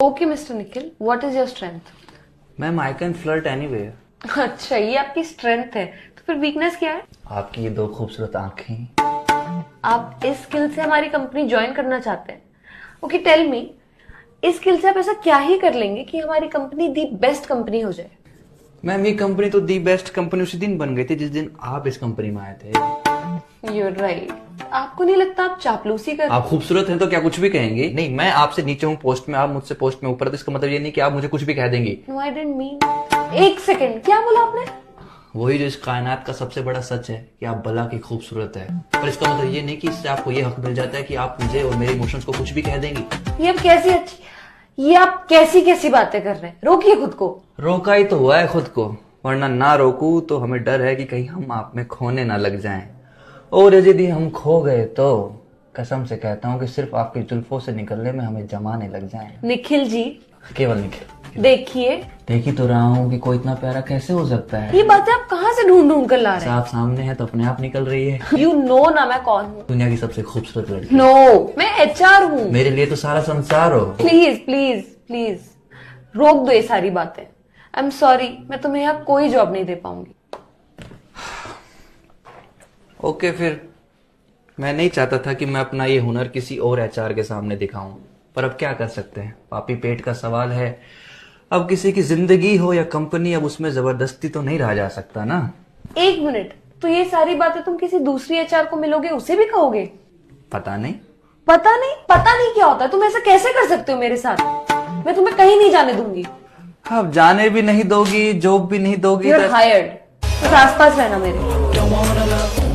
Okay mister Nikhil, what is your strength? Ma'am I can flirt anywhere. अच्छा, ये आपकी strength है, तो फिर वीकनेस क्या है? आपकी ये दो खूबसूरत आंखें। आप इस स्किल से हमारी कंपनी ज्वाइन करना चाहते हैं? ओके टेल मी, इस स्किल से आप ऐसा क्या ही कर लेंगे कि हमारी कंपनी दी बेस्ट कंपनी हो जाए? मैम ये कंपनी तो दी बेस्ट कंपनी उसी दिन बन गई थी जिस दिन आप इस कंपनी में आए थे। You're right. आपको नहीं लगता आप चापलूसी कर? आप खूबसूरत हैं तो क्या कुछ भी कहेंगे? नहीं, मैं आपसे नीचे हूँ पोस्ट में, आप मुझसे पोस्ट में ऊपर, तो इसका मतलब ये नहीं कि आप मुझे कुछ भी कह देंगी। No I didn't mean. एक सेकेंड, क्या बोला आपने? वही जो इस कायनात का सबसे बड़ा सच है कि आप भला की खूबसूरत है, पर इसका मतलब ये नहीं कि इससे आपको ये हक मिल जाता है कि आप मुझे और मेरे इमोशंस को कुछ भी कह देंगी। ये आप कैसी कैसी बातें कर रहे हैं? रोकिए खुद को। रोका ही तो हुआ है खुद को, वरना ना रोकू तो हमें डर है कि कहीं हम आप में खोने ना लग जाएं, और यदि हम खो गए तो कसम से कहता हूँ कि सिर्फ आपकी जुल्फों से निकलने में हमें जमाने लग जाएं। निखिल जी, केवल निखिल। देखिए, देख ही तो रहा हूँ कि कोई इतना प्यारा कैसे हो सकता है। ये बातें आप कहाँ से ढूंढ ढूंढ कर ला रहे हैं? आप सामने है तो अपने आप निकल रही है। यू नो ना मैं कौन हूँ? दुनिया की सबसे खूबसूरत लड़की। नो, मैं HR हूँ। मेरे लिए तो सारा संसार हो। प्लीज प्लीज प्लीज रोक दो ये सारी बातें। आई एम सॉरी, मैं तुम्हें यहाँ कोई जॉब नहीं दे पाऊंगी। ओके, फिर मैं नहीं चाहता था कि मैं अपना ये हुनर किसी और HR के सामने दिखाऊं, पर अब क्या कर सकते हैं, पापी पेट का सवाल है। अब किसी की जिंदगी हो या कंपनी, अब उसमें जबरदस्ती तो नहीं रहा जा सकता ना। एक मिनट, तो ये सारी बातें तुम किसी दूसरी HR को मिलोगे उसे भी कहोगे? पता नहीं। पता नहीं? पता नहीं क्या होता है? तुम ऐसा कैसे कर सकते हो मेरे साथ? मैं तुम्हें कहीं नहीं जाने दूंगी। अब जाने भी नहीं दोगी, जॉब भी नहीं दोगी। You're hired। बस आसपास रहना मेरे।